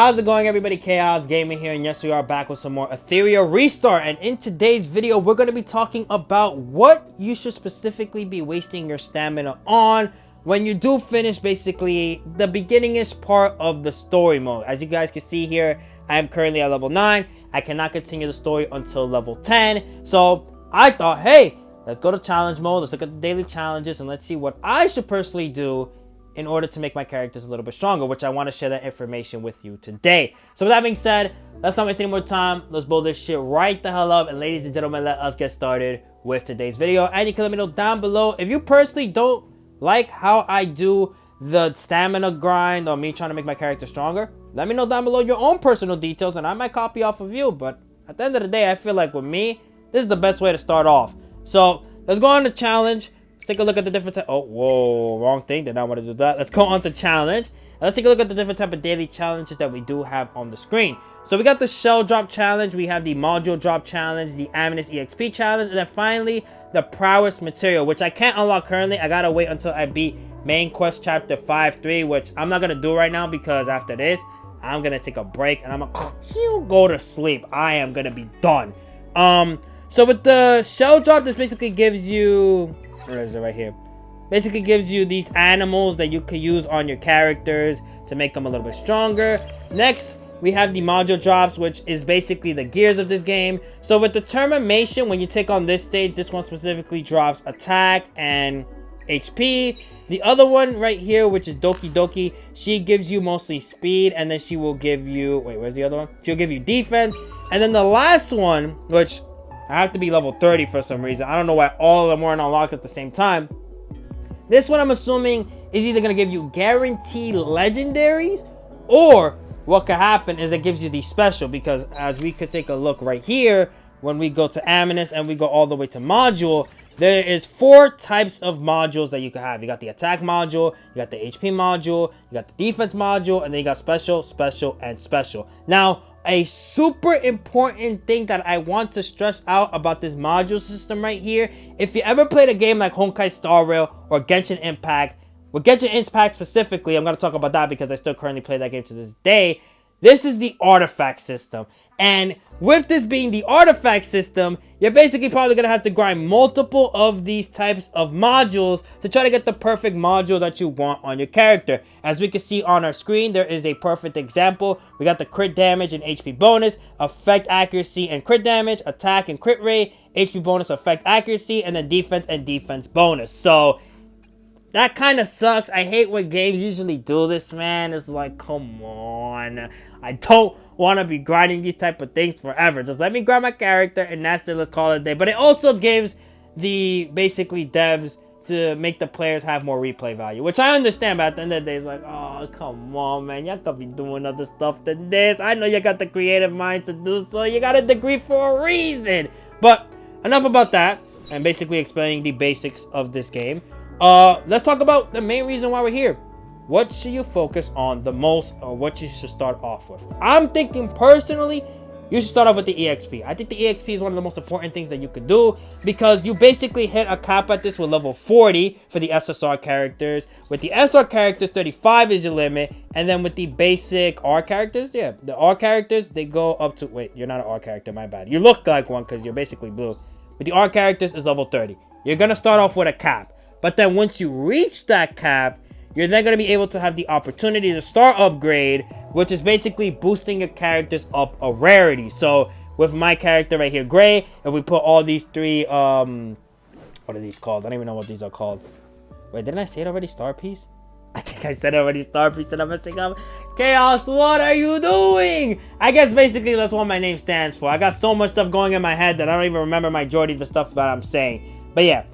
How's it going, everybody? Chaos Gaming here, and yes, we are back with some more Etheria Restart. And in today's video, we're going to be talking about what you should specifically be wasting your stamina on when you do finish basically the beginning-ish part of the story mode. As you guys can see here, I am currently at level 9. I cannot continue the story until level 10. So I thought, hey, let's go to challenge mode. Let's look at the daily challenges and let's see what I should personally do in order to make my characters a little bit stronger, which I want to share that information with you today. So with that being said, let's not waste any more time. Let's blow this shit right the hell up. And ladies and gentlemen, let us get started with today's video. And you can let me know down below if you personally don't like how I do the stamina grind or me trying to make my character stronger. Let me know down below your own personal details and I might copy off of you. But at the end of the day, I feel like with me, this is the best way to start off. So let's go on the challenge. Let's take a look at the different oh, whoa, wrong thing. Did not want to do that. Let's go on to challenge. Let's take a look at the different type of daily challenges that we do have on the screen. So we got the shell drop challenge. We have the module drop challenge, the Aminus EXP challenge, and then finally the prowess material, which I can't unlock currently. I gotta wait until I beat main quest chapter 5-3, which I'm not gonna do right now because after this, I'm gonna take a break and I'm gonna go to sleep. I am gonna be done. So with the shell drop, this basically gives you, where is it, right here, basically gives you these animals that you could use on your characters to make them a little bit stronger. Next, we have the module drops, which is basically the gears of this game. So with determination, when you take on this stage, this one specifically drops attack and HP. The other one right here, which is Doki Doki, she gives you mostly speed, and then she will give you, wait, where's the other one? She'll give you defense. And then the last one, which I have to be level 30 for some reason. I don't know why all of them weren't unlocked at the same time. This one I'm assuming is either going to give you guaranteed legendaries, or what could happen is it gives you the special, because as we could take a look right here, when we go to Aminus and we go all the way to module, there is 4 types of modules that you can have. You got the attack module, you got the HP module, you got the defense module, and then you got special, special, and special. Now, a super important thing that I want to stress out about this module system right here, if you ever played a game like Honkai Star Rail or Genshin Impact, with Genshin Impact specifically, I'm going to talk about that because I still currently play that game to this day. This is the artifact system. And with this being the artifact system, you're basically probably going to have to grind multiple of these types of modules to try to get the perfect module that you want on your character. As we can see on our screen, there is a perfect example. We got the crit damage and HP bonus, effect accuracy and crit damage, attack and crit rate, HP bonus, effect accuracy, and then defense and defense bonus. So that kind of sucks. I hate when games usually do this, man. It's like, come on. I don't want to be grinding these type of things forever. Just let me grind my character and that's it. Let's call it a day. But it also gives the basically devs to make the players have more replay value, which I understand. But at the end of the day, it's like, oh, come on, man. Y'all could be doing other stuff than this. I know you got the creative mind to do so. You got a degree for a reason. But enough about that. And basically explaining the basics of this game. Let's talk about the main reason why we're here. What should you focus on the most, or what you should start off with? I'm thinking personally, you should start off with the EXP. I think the EXP is one of the most important things that you could do, because you basically hit a cap at this with level 40 for the SSR characters. With the SR characters, 35 is your limit. And then with the basic R characters, yeah, the R characters, they go up to, wait, you're not an R character, my bad. You look like one because you're basically blue. With the R characters, is level 30. You're going to start off with a cap. But then once you reach that cap, you're then going to be able to have the opportunity to start upgrade, which is basically boosting your characters up a rarity. So with my character right here, Gray, if we put all these 3, what are these called? I don't even know what these are called. Wait, didn't I say it already? Star Piece? I think I said it already, Star Piece, and I'm messing up. Chaos, what are you doing? I guess basically that's what my name stands for. I got so much stuff going in my head that I don't even remember majority of the stuff that I'm saying. But yeah.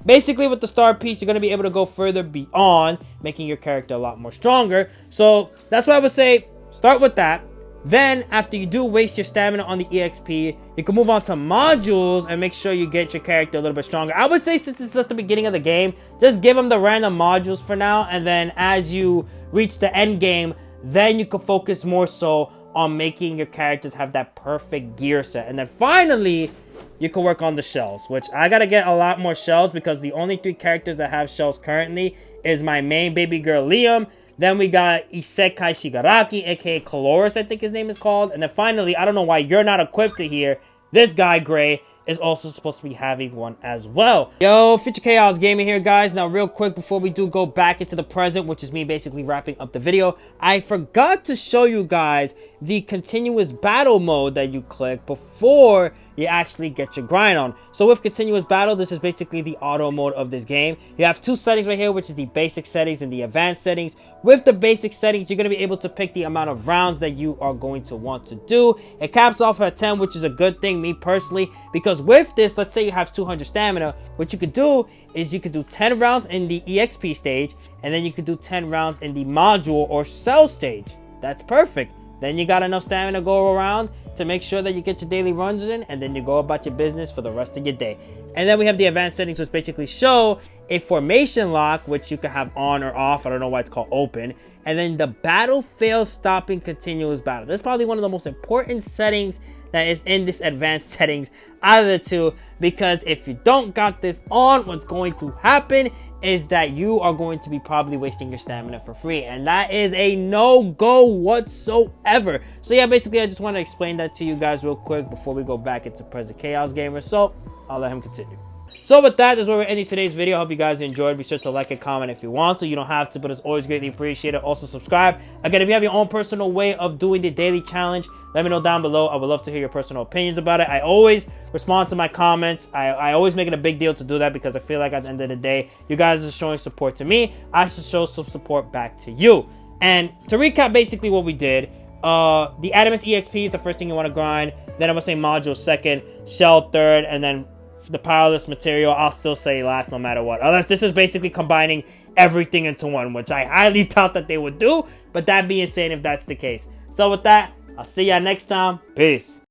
Basically, with the star piece, you're going to be able to go further beyond, making your character a lot more stronger. So, that's why I would say, start with that. Then, after you do waste your stamina on the EXP, you can move on to modules and make sure you get your character a little bit stronger. I would say, since it's just the beginning of the game, just give them the random modules for now. And then, as you reach the end game, then you can focus more so on making your characters have that perfect gear set. And then, finally, you can work on the shells, which I gotta get a lot more shells, because the only 3 characters that have shells currently is my main baby girl Liam, Then we got Isekai Shigaraki, aka Coloris, I think his name is called. And then finally, I don't know why you're not equipped to here, this guy, Gray, is also supposed to be having one as well. Yo, Future Chaos Gaming here, guys. Now, real quick, before we do go back into the present, which is me basically wrapping up the video, I forgot to show you guys the continuous battle mode that you click before you actually get your grind on. So with continuous battle, this is basically the auto mode of this game. You have two settings right here, which is the basic settings and the advanced settings. With the basic settings, you're going to be able to pick the amount of rounds that you are going to want to do. It caps off at 10, which is a good thing, me personally, because with this, let's say you have 200 stamina, what you could do is you could do 10 rounds in the EXP stage, and then you could do 10 rounds in the module or cell stage. That's perfect. Then you got enough stamina to go around to make sure that you get your daily runs in, and then you go about your business for the rest of your day. And then we have the advanced settings, which basically show a formation lock, which you can have on or off. I don't know why it's called open. And then the battle fail stopping continuous battle. That's probably one of the most important settings that is in this advanced settings out of the two, because if you don't got this on, what's going to happen is that you are going to be probably wasting your stamina for free, and that is a no-go whatsoever. So yeah, basically I just want to explain that to you guys real quick before we go back into present Chaos Gamer. So I'll let him continue. So with that, that's where we're ending today's video. I hope you guys enjoyed. Be sure to like and comment if you want to. You don't have to, but it's always greatly appreciated. Also subscribe. Again, if you have your own personal way of doing the daily challenge, let me know down below. I would love to hear your personal opinions about it. I always respond to my comments. I always make it a big deal to do that, because I feel like at the end of the day, you guys are showing support to me. I should show some support back to you. And to recap basically what we did, the Adamus EXP is the first thing you want to grind. Then I'm going to say module second, shell third, and then the powerless material, I'll still say last no matter what. Unless this is basically combining everything into one, which I highly doubt that they would do. But that being said, if that's the case. So with that, I'll see y'all next time. Peace.